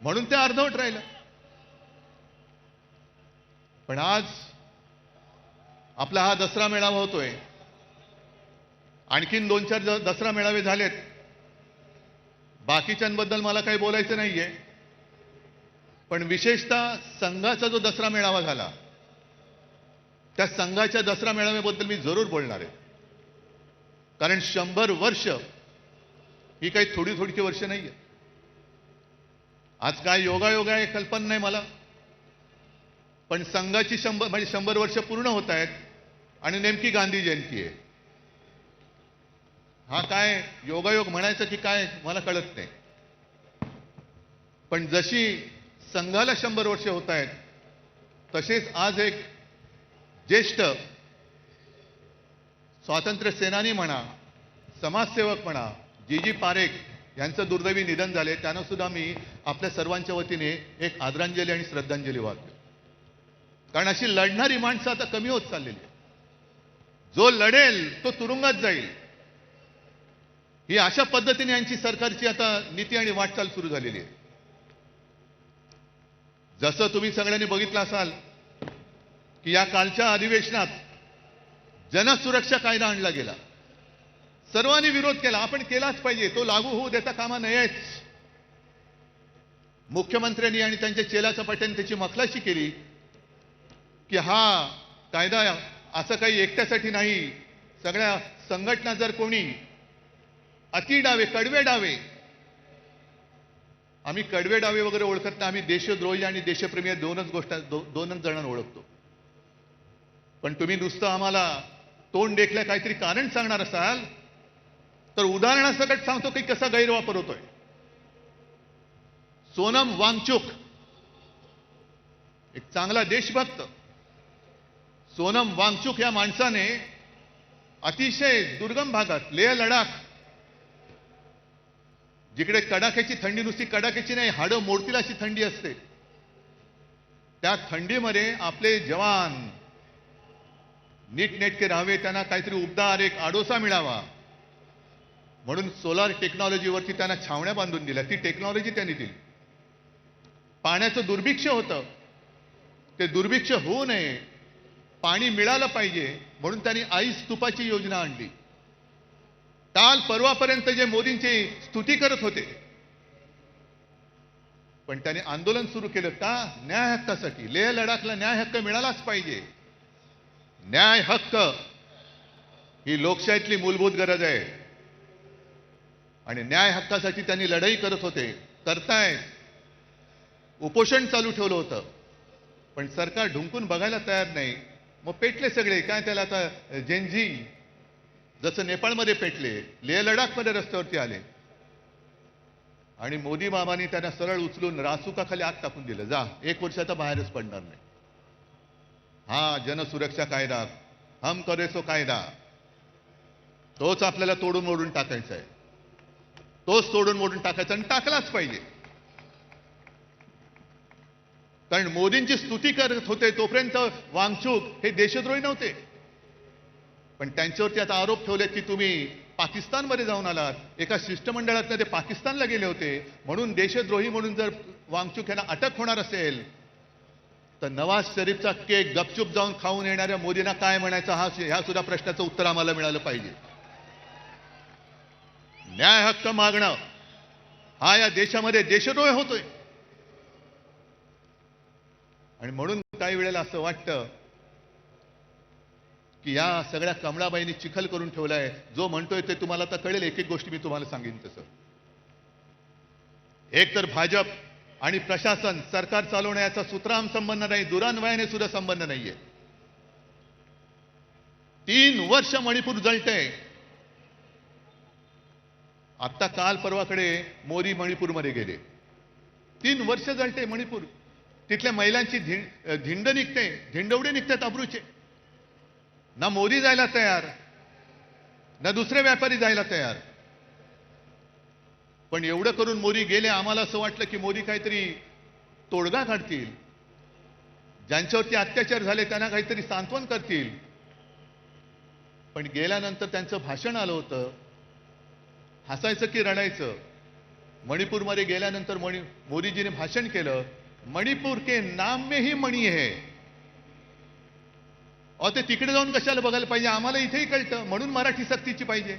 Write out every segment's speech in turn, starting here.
म्हणून ते अर्धवट राहिलं. पण आज आपला हा दसरा मेळावा होतोय. आणखीन 2-4 दसरा मेळावे झालेत. बाकीच्यांबद्दल मला काही बोलायचं नाहीये. पण विशेषतः संघाचा जो दसरा मेळावा झाला, त्या संघाच्या दसरा मेळाव्याबद्दल मी जरूर बोलणार आहे. कारण 100 वर्ष ही काही थोडी थोडीची वर्ष नाहीये. आज काय योगायोग आहे कल्पना नाही मला. पण संघाची 100 वर्ष पूर्ण होत आहेत आणि नेमकी गांधी जयंती आहे. हा काय योगायोग म्हणायचं की काय मला कळत नाही. पण जशी संघाला 100 वर्ष होत आहेत, तसेच आज एक ज्येष्ठ स्वातंत्र्य सेनानी म्हणा, समाजसेवक म्हणा, जी पारेख यांचं दुर्दैवी निधन झाले. त्यांना सुद्धा मी आपल्या सर्वांच्या वतीने एक आदरांजली आणि श्रद्धांजली वाहतो. कारण अशी लढणारी माणसं आता कमी होत चाललेली आहे. जो लढेल तो तुरुंगात जाईल, ही अशा पद्धतीने यांची सरकारची आता नीती आणि वाटचाल सुरू झालेली आहे. जसं तुम्ही सगळ्यांनी बघितलं असाल की या कालच्या अधिवेशनात जनसुरक्षा कायदा आणला गेला. सर्वांनी विरोध केला. आपण केलाच पाहिजे, तो लागू होऊ देता कामा नयेच. मुख्यमंत्र्यांनी आणि त्यांच्या चेला चपाट्यांनी त्याची मखलाशी केली की हा कायदा असं काही एकट्यासाठी नाही. सगळ्या संघटना जर कोणी अति डावे, कडवे डावे, आम्ही कडवे डावे वगैरे ओळखत नाही. आम्ही देशद्रोही आणि देशप्रेमी दोनच जणांना ओळखतो. पण तुम्ही नुसतं आम्हाला तोंड देखल्या काहीतरी कारण सांगणार असाल तर उदाहरणासकट सांगतो की कसा गैरवापर होतोय. सोनम वांगचुक, एक चांगला देशभक्त सोनम वांगचुक या माणसाने अतिशय दुर्गम भागात, लेह लडाख, जिकडे कडाक्याची थंडी, नुसती कडाक्याची नाही, हाडं मोडतील अशी थंडी असते, त्या थंडीमध्ये आपले जवान नीटनेटके राहावे, त्यांना काहीतरी उबदार एक आडोसा मिळावा म्हणून सोलार टेक्नॉलॉजीवरती त्यांना छावण्या बांधून दिल्या. ती टेक्नॉलॉजी त्यांनी दिली. पाण्याचं दुर्भिक्ष होतं, ते दुर्भिक्ष होऊ नये, पाणी मिळालं पाहिजे म्हणून त्यांनी आईस तुपाची योजना आणली. काल परवापर्यंत जे मोदींची स्तुती करत होते, पण त्यांनी आंदोलन सुरू केलं का? न्याय हक्कासाठी. लेह लडाखला न्याय हक्क मिळालाच पाहिजे. न्याय हक्क ही लोकशाहीतली मूलभूत गरज आहे आणि न्याय हक्कासाठी त्यांनी लढाई करत होते, करतायत. उपोषण चालू ठेवलं होतं, पण सरकार ढुंकून बघायला तयार नाही. मग पेटले सगळे. काय त्याला आता जेनझी जसं नेपाळमध्ये पेटले, लेह लडाखमध्ये रस्त्यावरती आले आणि मोदी बाबांनी त्यांना सरळ उचलून रासुकाखाली आग टाकून दिलं. जा, 1 वर्ष आता बाहेरच पडणार नाही. हा जनसुरक्षा कायदा, हम करे सो कायदा, तोच आपल्याला तोडून मोडून टाकायचा आहे. तोच तोडून मोडून टाकायचा आणि टाकलाच पाहिजे. कारण मोदींची स्तुती करत होते तोपर्यंत वांगचुक हे देशद्रोही नव्हते. पण त्यांच्यावरती आता आरोप ठेवले की तुम्ही पाकिस्तानमध्ये जाऊन आलात, एका शिष्टमंडळातनं ते पाकिस्तानला गेले होते म्हणून देशद्रोही म्हणून जर वांगचुक यांना अटक होणार असेल तर नवाज शरीफचा केक गपचूप जाऊन खाऊन येणाऱ्या मोदींना काय म्हणायचं, ह्या सुद्धा प्रश्नाचं उत्तर आम्हाला मिळालं पाहिजे. न्याय हक्क मागणं हा या देशामध्ये देशद्रोह होतोय. आणि म्हणून काही वेळेला असं वाटतं की या सगळ्या कमळाबाईंनी चिखल करून ठेवलाय. जो म्हणतोय ते तुम्हाला आता कळेल. एक एक गोष्टी मी तुम्हाला सांगेन तसं. एक तर भाजप आणि प्रशासन, सरकार चालवण्याचा सुतराम संबंध नाही, दुरान्वयाने सुद्धा संबंध नाहीये. 3 वर्ष मणिपूर जळतंय. आता काल परवाकडे मोदी मणिपूरमध्ये गेले. 3 वर्ष जळते मणिपूर. तिथल्या महिलांची धिंड निघते, धिंडवडे निघतात अब्रूचे. ना मोदी जायला तयार, ना दुसरे व्यापारी जायला तयार. पण एवढं करून मोदी गेले. आम्हाला असं वाटलं की मोदी काहीतरी तोडगा काढतील, ज्यांच्यावरती अत्याचार झाले त्यांना काहीतरी सांत्वन करतील. पण गेल्यानंतर त्यांचं भाषण आलं होतं. हसायचं की रडायचं? मणिपूरमध्ये गेल्यानंतर मोदीजीने भाषण केलं, मणिपूर के नाम में ही मणी है. ते तिकडे जाऊन कशाला बघायला पाहिजे, आम्हाला इथेही कळतं, म्हणून मराठी सक्तीची पाहिजे.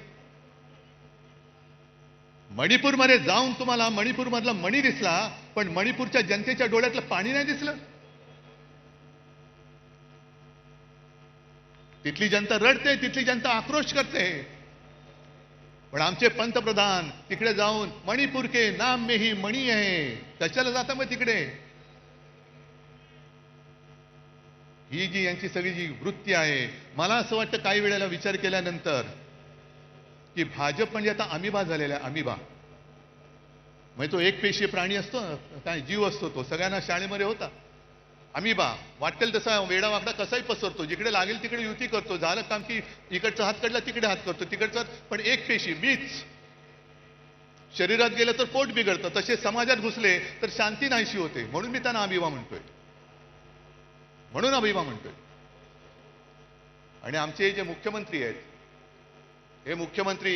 मणिपूरमध्ये जाऊन तुम्हाला मणिपूरमधला मणी दिसला, पण मणिपूरच्या जनतेच्या डोळ्यातलं पाणी नाही दिसलं. तिथली जनता रडते, तिथली जनता आक्रोश करते. पण आमचे पंतप्रधान तिकडे जाऊन मणिपूर के नाम में ही मणी आहे, कशाला जाता मग तिकडे. ही जी यांची सगळी जी वृत्ती आहे, मला असं वाटतं काही वेळेला विचार केल्यानंतर की भाजप म्हणजे आता अमिबा झालेला आहे. अमिबा म्हणजे तो एक पेशीय प्राणी असतो, काय जीव असतो, तो सगळ्यांना शाळेमध्ये होता. अमिबा वाटेल तसा वेडावाकडा कसाही पसरतो, जिकडे लागेल तिकडे युती करतो. झालं काम की इकडचा हात काढला तिकडे हात करतो, तिकडचा. पण एक पेशी मीच शरीरात गेलं तर पोट बिघडतं, तसे समाजात घुसले तर शांती नाहीशी होते. म्हणून मी त्यांना अमिबा म्हणतोय, म्हणून अभिमा म्हणतोय. आणि आमचे जे मुख्यमंत्री आहेत, हे मुख्यमंत्री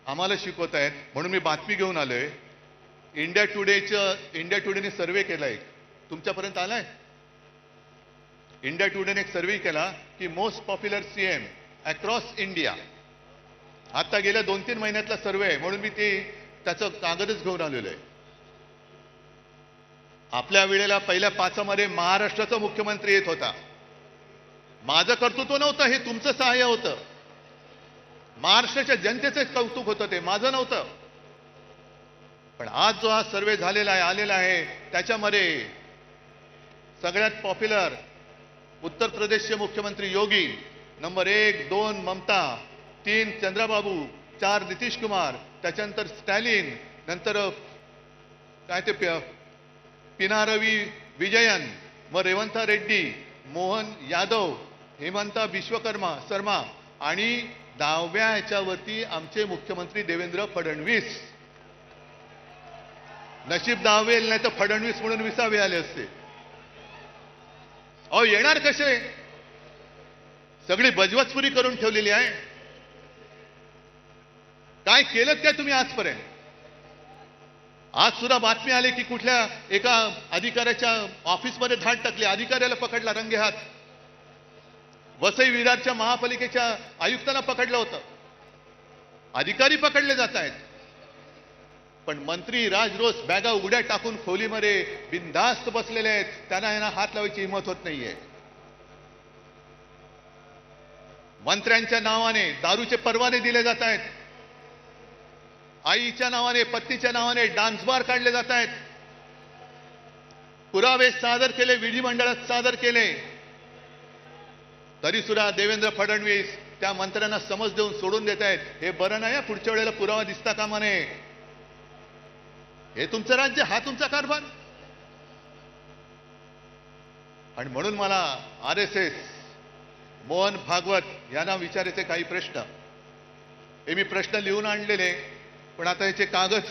आम्हाला शिकवत आहेत. म्हणून मी बातमी घेऊन आलोय. इंडिया टुडेने सर्वे केलाय, तुमच्यापर्यंत आलाय. इंडिया टुडेने एक सर्वे केला की most popular CM across India. आता गेल्या 2-3 महिन्यातला सर्वे आहे, म्हणून मी त्याचं कागदच घेऊन आलेलो आहे. आपल्या वेळेला पहिल्या 5 मध्ये महाराष्ट्राचा मुख्यमंत्री येत होता. माझं कर्तृत्व नव्हतं, हे तुमचं सहाय्य होतं. महाराष्ट्राच्या जनतेचं कौतुक होतं, ते माझं नव्हतं. पण आज जो हा सर्वे झालेला आहे, आलेला आहे, त्याच्यामध्ये सगळ्यात पॉप्युलर उत्तर प्रदेशचे मुख्यमंत्री योगी, नंबर 1, 2 ममता, 3 चंद्रबाबू, 4 नितीश कुमार, त्याच्यानंतर स्टॅलिन, नंतर काय ते पिनारवी विजयन, मग रेवंता रेड्डी, मोहन यादव, हेमंता विश्वकर्मा शर्मा, आणि 10व्या ह्याच्यावरती आमचे मुख्यमंत्री देवेंद्र फडणवीस. नशीब 10वे नाही तर फडणवीस म्हणून 20वे आले असते. अहो येणार कसे, सगळी बजवतपुरी करून ठेवलेली आहे. काय केलं काय तुम्ही आजपर्यंत. आज सुद्धा बातमी आली की कुठल्या एका अधिकाऱ्याच्या ऑफिसमध्ये धाड टाकली, अधिकाऱ्याला पकडला रंगेहात. वसई विरारच्या महापालिकेच्या आयुक्तांना पकडलं होतं. अधिकारी पकडले जात आहेत, पण मंत्री राजरोस बॅगा उघड्या टाकून खोलीमध्ये बिनधास्त बसलेले आहेत. त्यांना यांना हात लावायची हिंमत होत नाहीये. मंत्र्यांच्या नावाने दारूचे परवाने दिले जात आहेत. आईच्या नावाने, पत्नीच्या नावाने डान्स बार काढले जात आहेत. पुरावे सादर केले, विधिमंडळात सादर केले, तरी सुद्धा देवेंद्र फडणवीस त्या मंत्र्यांना समज देऊन सोडून देत आहेत. हे बरं नाही, पुढच्या वेळेला पुरावा दिसता कामा नये. हे तुमचं राज्य, हा तुमचा कारभार. आणि म्हणून मला RSS मोहन भागवत यांना विचारायचे काही प्रश्न. हे मी प्रश्न लिहून आणलेले, पण आता याचे कागद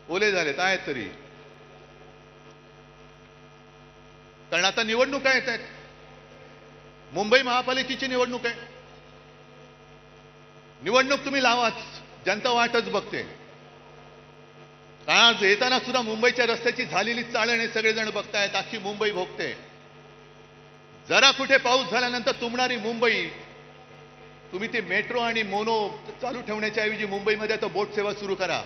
ओले झालेत आहेत तरी. कारण आता निवडणुका येत आहेत. मुंबई महापालिकेची निवडणूक आहे. निवडणूक तुम्ही लावाच, जनता वाटच बघते. आज येताना सुद्धा मुंबईच्या रस्त्याची झालेली चाळण हे सगळेजण बघतायत, अख्खी मुंबई भोगते. जरा कुठे पाऊस झाल्यानंतर तुंबणारी मुंबई, तुम्ही ते मेट्रो आणि मोनो चालू ठेवण्याच्या ऐवजी मुंबईमध्ये आता बोट सेवा सुरू करा.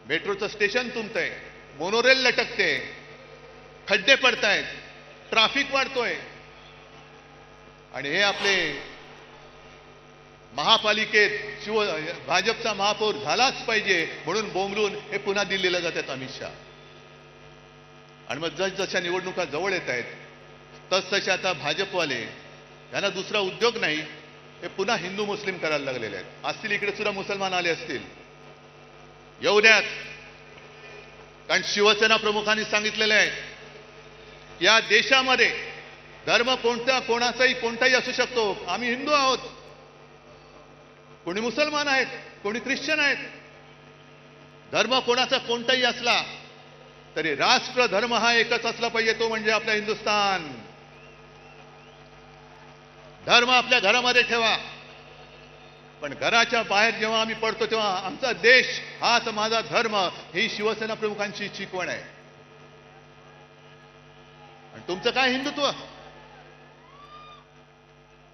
मेट्रोचं स्टेशन तुंबतंय, मोनोरेल लटकते, खड्डे पडतायत, ट्रॅफिक वाढतोय. आणि हे आपले महापालिकेत भाजपचा महापौर झालाच पाहिजे म्हणून बोंबलून हे पुन्हा दिल्लीला जातात अमित शहा. आणि मग जसजशा निवडणुका जवळ येत आहेत तसतसे आता भाजपवाले यांना दुसरा उद्योग नाही, हे पुन्हा हिंदू मुस्लिम करायला लागलेले आहेत. असतील इकडे सुद्धा मुसलमान आले असतील, येऊ द्यात. कारण शिवसेना प्रमुखांनी सांगितलेलं आहे, या देशामध्ये धर्म कोणाचाही कोणताही असू शकतो. आम्ही हिंदू आहोत, कोणी मुसलमान आहेत, कोणी ख्रिश्चन आहेत. धर्म कोणाचा कोणताही असला तरी राष्ट्र धर्म हा एकच असला पाहिजे, तो म्हणजे आपला हिंदुस्थान. धर्म आपल्या घरामध्ये ठेवा, पण घराच्या बाहेर जेव्हा आम्ही पडतो तेव्हा आमचा देश हाच माझा धर्म ही शिवसेना प्रमुखांची शिकवण आहे. आणि तुमचं काय हिंदुत्व?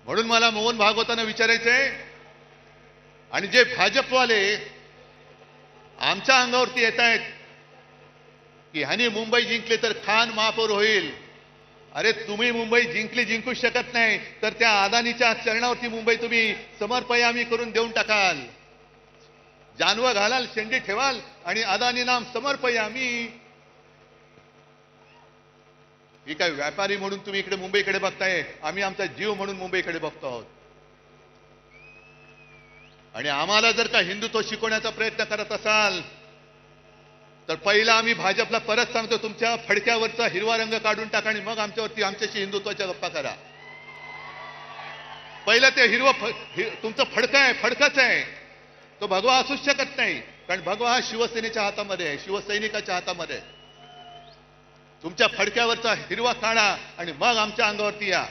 म्हणून मला मोहन भागवतांना विचारायचंय, आणि जे भाजपवाले आमच्या अंगावरती येत आहेत की ह्यानी मुंबई जिंकले तर खान महापौर होईल. अरे तुम्ही मुंबई जिंकू शकत नाही तर त्या अदानीच्या चरणावरती मुंबई तुम्ही समर्पयामी करून देऊन टाकाल. जानवं घालाल, शेंडी ठेवाल आणि अदानी नाम समर्पयामी. ही काय व्यापारी म्हणून तुम्ही इकडे मुंबईकडे बघताय, आम्ही आमचा जीव म्हणून मुंबईकडे बघतो आहोत. आणि आम्हाला जर का हिंदुत्व शिकवण्याचा प्रयत्न करत असाल तर पहिला आम्ही भाजपला परत सांगतो, तुमच्या फडक्यावरचा हिरवा रंग काढून टाका आणि मग आमच्याशी हिंदुत्वाच्या गप्पा करा. पहिलं ते तुमचं फडकं आहे, फडकच आहे. तो भगवा असूच शकत नाही, कारण भगवा हा शिवसेनेच्या हातामध्ये आहे, शिवसैनिकाच्या हातामध्ये आहे. तुमच्या फडक्यावरचा हिरवा काढा आणि मग आमच्या अंगावरती या.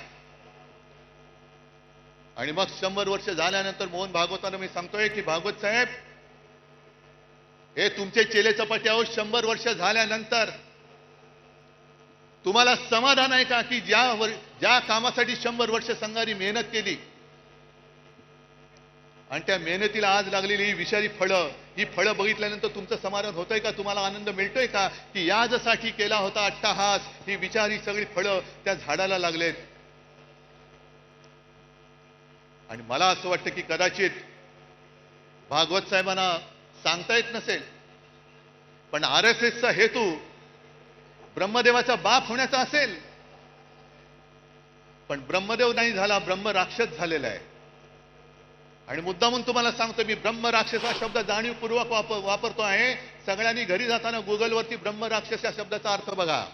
आणि मग 100 वर्ष झाल्यानंतर मोहन भागवतांना मी सांगतोय की भागवत साहेब, हे तुमचे चेले चपाटे आहोत. 100 वर्ष झाल्यानंतर तुम्हाला समाधान आहे का की ज्या कामासाठी 100 वर्ष संघाने मेहनत केली आणि त्या मेहनतीला आज लागलेली ही विषारी फळं, ही फळं बघितल्यानंतर तुमचं समाधान होतंय का? तुम्हाला आनंद मिळतोय का की याजसाठी केला होता अट्टहास, ही विचारी सगळी फळं त्या झाडाला लागलेत? आणि मला असं वाटतं की कदाचित भागवत साहेबांना सांगता येत नसेल, पण RSSचा हेतू ब्रह्मदेवाचा बाप होण्याचा असेल. पण ब्रह्मदेव नाही झाला, ब्रह्म राक्षस झालेला आहे. आणि मुद्दामून तुम्हाला सांगतो, मी ब्रह्म राक्षस हा शब्द जाणीवपूर्वक वापरतो आहे. सगळ्यांनी घरी जाताना गुगलवरती ब्रह्म राक्षस या शब्दाचा अर्थ बघा.